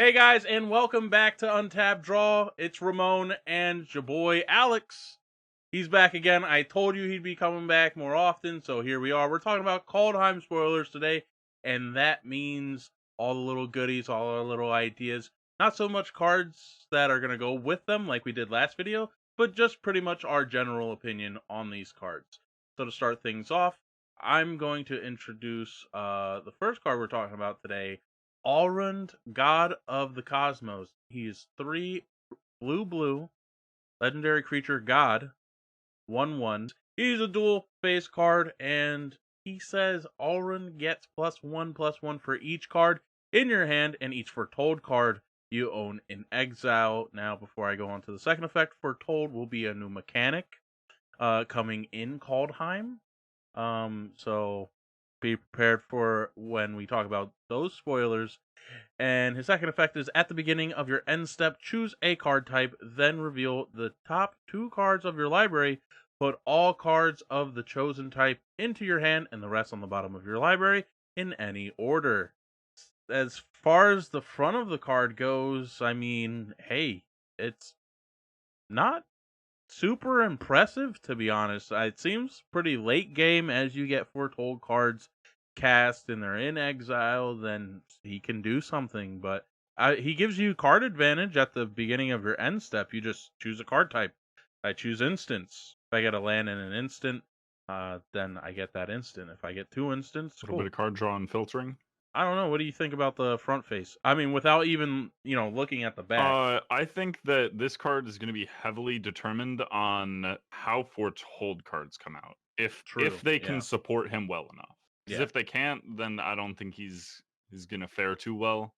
Hey guys, and welcome back to Untapped Draw. It's Ramon and your boy Alex. He's back again. I told you he'd be coming back more often, so here we are. We're talking about Kaldheim spoilers today, and that means all the little goodies, all our little ideas. Not so much cards that are going to go with them like we did last video, but just pretty much our general opinion on these cards. So to start things off, I'm going to introduce the first card we're talking about today, Alrund, God of the Cosmos. He is 3 blue, legendary creature, God, 1/1. He's a dual face card, and he says Alrund gets +1/+1 for each card in your hand, and each Foretold card you own in exile. Now, before I go on to the second effect, Foretold will be a new mechanic coming in Kaldheim. So be prepared for when we talk about those spoilers. And his second effect is at the beginning of your end step, choose a card type, then reveal the top 2 cards of your library. Put all cards of the chosen type into your hand and the rest on the bottom of your library in any order. As far as the front of the card goes, I mean, hey, it's not super impressive, to be honest. It seems pretty late game as you get Foretold cards cast and they're in exile, then he can do something. But he gives you card advantage at the beginning of your end step. You just choose a card type. I choose instants. If I get a land in an instant, then I get that instant. If I get 2 instants, A little bit cool. of card draw and filtering. I don't know. What do you think about the front face? I mean, without even, looking at the back. I think that this card is going to be heavily determined on how Foretold cards come out. If True. they can Yeah. support him well enough. Because Yeah. if they can't, then I don't think he's going to fare too well.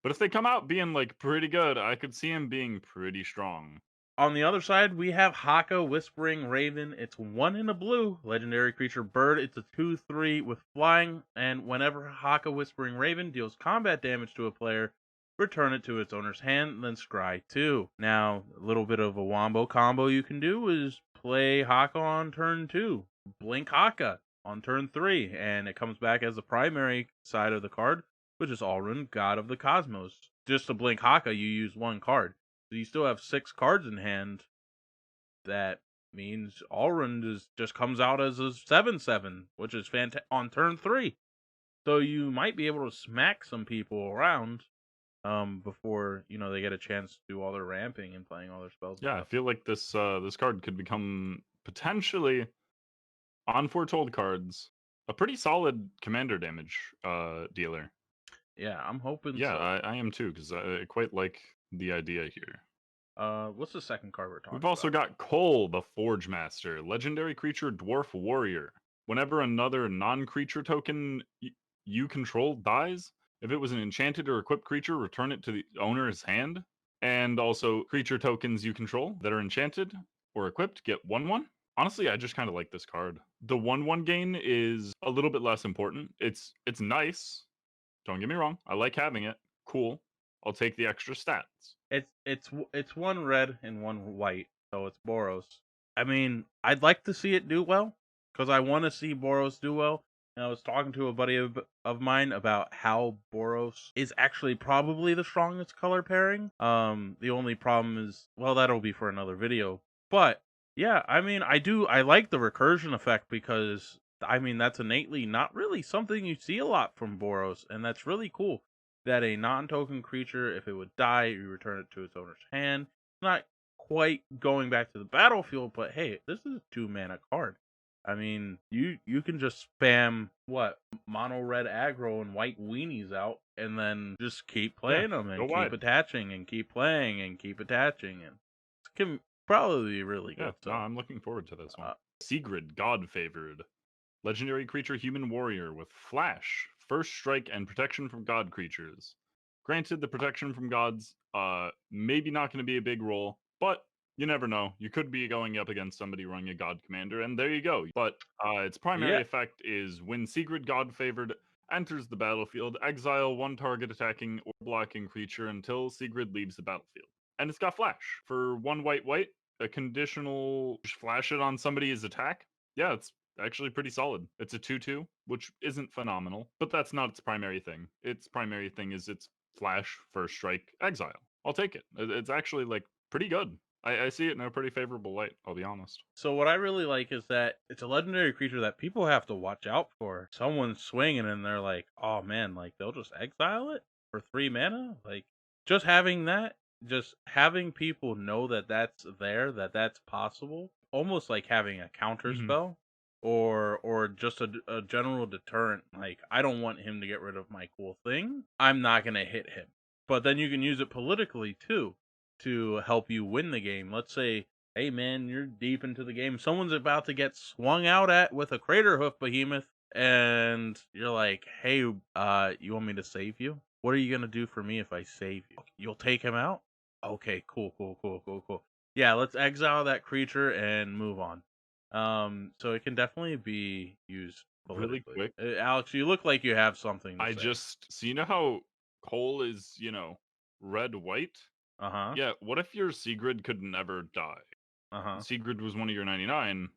But if they come out being like pretty good, I could see him being pretty strong. On the other side, we have Haka, Whispering Raven. It's 1 in a blue, legendary creature bird. It's a 2/3 with flying, and whenever Haka, Whispering Raven deals combat damage to a player, return it to its owner's hand, then scry 2. Now, a little bit of a wombo combo you can do is play Haka on turn 2, blink Haka on turn 3, and it comes back as the primary side of the card, which is Alrund, God of the Cosmos. Just to blink Haka, you use 1 card. So you still have 6 cards in hand. That means Alrund just comes out as a 7/7, which is on turn 3. So you might be able to smack some people around before they get a chance to do all their ramping and playing all their spells and Yeah, I stuff. feel like this card could become potentially on Foretold cards a pretty solid commander damage dealer. Yeah, I'm hoping Yeah, so. I am too, because I quite like the idea here. What's the second card we're We've talking also about? got Cole, the Forge Master, legendary creature, dwarf warrior. Whenever another non-creature token you control dies, if it was an enchanted or equipped creature, return it to the owner's hand. And also, creature tokens you control that are enchanted or equipped get 1/1. Honestly, I just kind of like this card. The 1/1 gain is a little bit less important. It's nice. Don't get me wrong. I like having it. Cool. I'll take the extra stats. It's 1 red and 1 white, so it's Boros. I mean, I'd like to see it do well because I want to see Boros do well. And I was talking to a buddy of mine about how Boros is actually probably the strongest color pairing. The only problem is, well, that'll be for another video. But yeah, I mean, I like the recursion effect because I mean that's innately not really something you see a lot from Boros, and that's really cool that a non-token creature, if it would die, you return it to its owner's hand. Not quite going back to the battlefield, but hey, this is a 2 mana card. I mean, you can just spam what mono red aggro and white weenies out, and then just keep Yeah, playing them go and keep wide. attaching and keep playing and keep attaching, and it can probably be really Yeah, good. no, So, I'm looking forward to this one. uh, Sigrid, God Favored. Legendary creature, human warrior with flash, first strike, and protection from god creatures. Granted, the protection from gods, maybe not going to be a big role, but you never know. You could be going up against somebody running a god commander, and there you go. But its primary yeah, effect is when Sigrid, God Favored, enters the battlefield, exile 1 target attacking or blocking creature until Sigrid leaves the battlefield. And it's got flash. For 1 white white, a conditional flash it on somebody's attack. Yeah, it's actually pretty solid. It's a 2/2, which isn't phenomenal, but that's not its primary thing. Its primary thing is its flash, first strike, exile. I'll take it. It's actually like pretty good. I see it in a pretty favorable light. I'll be honest. So what I really like is that it's a legendary creature that people have to watch out for. Someone's swinging and they're like, "Oh man, like they'll just exile it for 3 mana." Like just having that, just having people know that that's there, that that's possible, almost like having a counter Hmm. spell or just a general deterrent. Like I don't want him to get rid of my cool thing. I'm not gonna hit him. But then you can use it politically too to help you win the game. Let's say, hey man, you're deep into the game. Someone's about to get swung out at with a crater hoof behemoth, and you're like, hey, you want me to save you? What are you gonna do for me if I save you? You'll take him out? Okay, cool. Yeah, let's exile that creature and move on. So it can definitely be used Really politically. quick, Alex, you look like you have something to I say. just so you know how Cole is, red white. Uh huh. Yeah, what if your Sigrid could never die? Uh huh. Sigrid was one of your 99,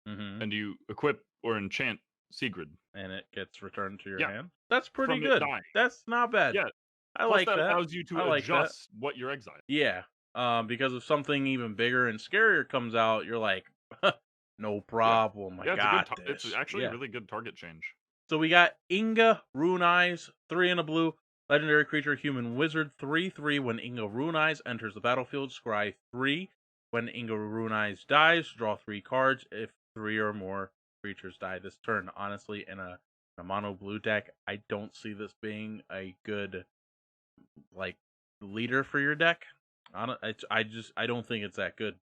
Mm-hmm. and you equip or enchant Sigrid. And it gets returned to your Yeah, hand. That's pretty from it good. dying. That's not bad. Yeah. I Plus, like that that. allows you I to like that. adjust what you're exiling. Yeah. Because if something even bigger and scarier comes out, you're like, no Yeah. problem. I Yeah, it's a good got it's this. actually a Yeah. really good target change. So we got Inga Rune Eyes, 3 and a blue, legendary creature, human wizard, 3/3. When Inga Rune Eyes enters the battlefield, scry 3. When Inga Rune Eyes dies, draw 3 cards. If 3 or more creatures die this turn, honestly, in a mono blue deck, I don't see this being a good like leader for your deck. I don't think it's that good.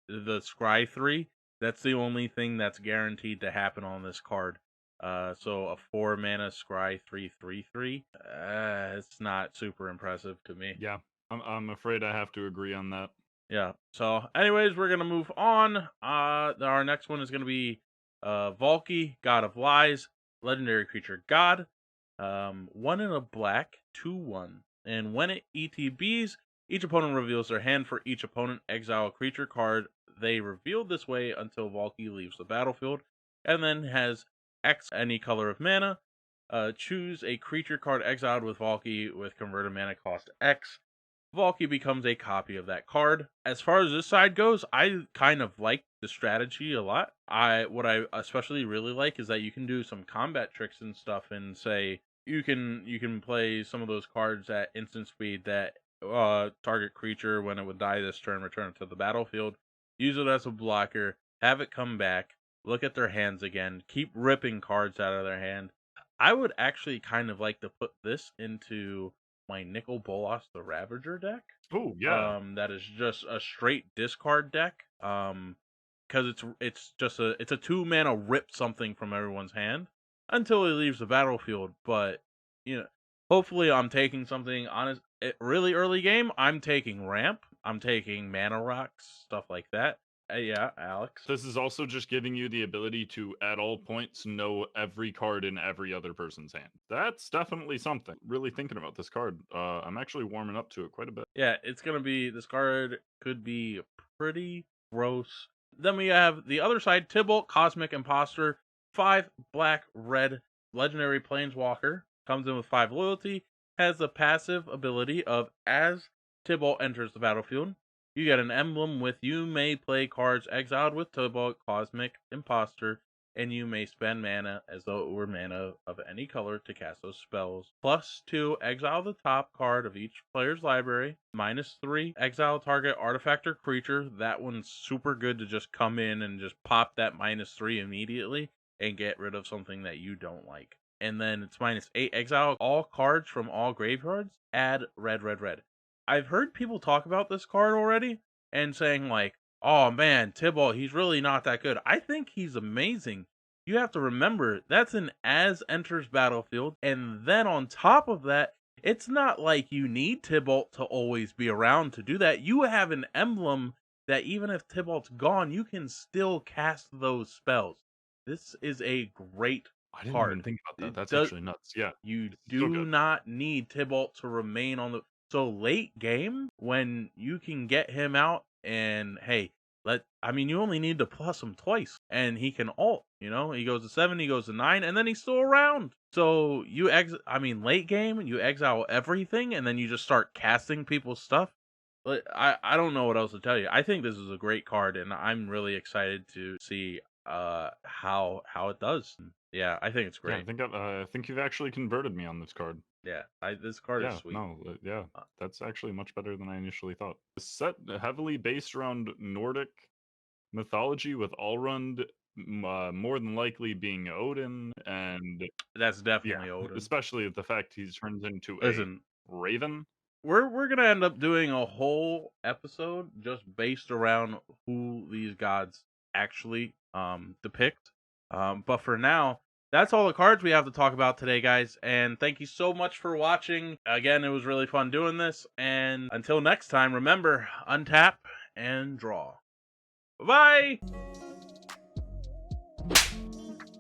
The Scry 3, that's the only thing that's guaranteed to happen on this card. So a 4 mana Scry 3/3/3, it's not super impressive to me. Yeah, I'm afraid I have to agree on that. Yeah. So, anyways, we're gonna move on. Our next one is gonna be Valky, God of Lies, legendary creature God. 1 in a black, 2/1. And when it ETBs, each opponent reveals their hand for each opponent exile a creature card they revealed this way until Valky leaves the battlefield, and then has X any color of mana. Choose a creature card exiled with Valky with converted mana cost X. Valky becomes a copy of that card. As far as this side goes, I kind of like the strategy a lot. What I especially really like is that you can do some combat tricks and stuff, and say you can play some of those cards at instant speed that target creature when it would die this turn, return it to the battlefield. Use it as a blocker, have it come back, look at their hands again, keep ripping cards out of their hand. I would actually kind of like to put this into my Nicol Bolas the Ravager deck. Oh yeah, That is just a straight discard deck. Because it's a 2 mana rip something from everyone's hand until he leaves the battlefield. But you know, hopefully I'm taking something honest. Really early game, I'm taking ramp. I'm taking mana rocks, stuff like that. Yeah, Alex. this is also just giving you the ability to, at all points, know every card in every other person's hand. That's definitely something. Really thinking about this card. I'm actually warming up to it quite a bit. Yeah, it's gonna be this card could be pretty gross. Then we have the other side, Tybalt, Cosmic Imposter, 5 black, red, legendary planeswalker, comes in with 5 loyalty, has the passive ability of as Tybalt enters the battlefield, you get an emblem with you may play cards exiled with Tybalt, Cosmic Imposter, and you may spend mana as though it were mana of any color to cast those spells. +2, exile the top card of each player's library. -3, exile target artifact or creature. That one's super good to just come in and just pop that -3 immediately and get rid of something that you don't like. And then it's -8, exile all cards from all graveyards. Add red. I've heard people talk about this card already and saying like, "Oh man, Tybalt, he's really not that good." I think he's amazing. You have to remember that's an as enters battlefield, and then on top of that, it's not like you need Tybalt to always be around to do that. You have an emblem that even if Tybalt's gone, you can still cast those spells. This is a great I didn't even card. think about that. It That's does actually nuts. Yeah, You it's so do good. not need Tybalt to remain on the so late game when you can get him out and hey, I mean, you only need to plus him twice, and he can ult. You know, he goes to 7, he goes to 9, and then he's still around. So I mean, late game, you exile everything, and then you just start casting people's stuff. But I don't know what else to tell you. I think this is a great card, and I'm really excited to see how it does. Yeah, I think it's Yeah, great. I think you've actually converted me on this card. Yeah, this card is Yeah, sweet. no, yeah, Uh, that's actually much better than I initially thought. The set heavily based around Nordic mythology, with Allrund more than likely being Odin, and that's yeah, definitely Odin. especially the fact he turns into a Listen, raven. we're gonna end up doing a whole episode just based around who these gods actually depict. But for now, that's all the cards we have to talk about today, guys. And thank you so much for watching. Again, it was really fun doing this. And until next time, remember, untap and draw. Bye.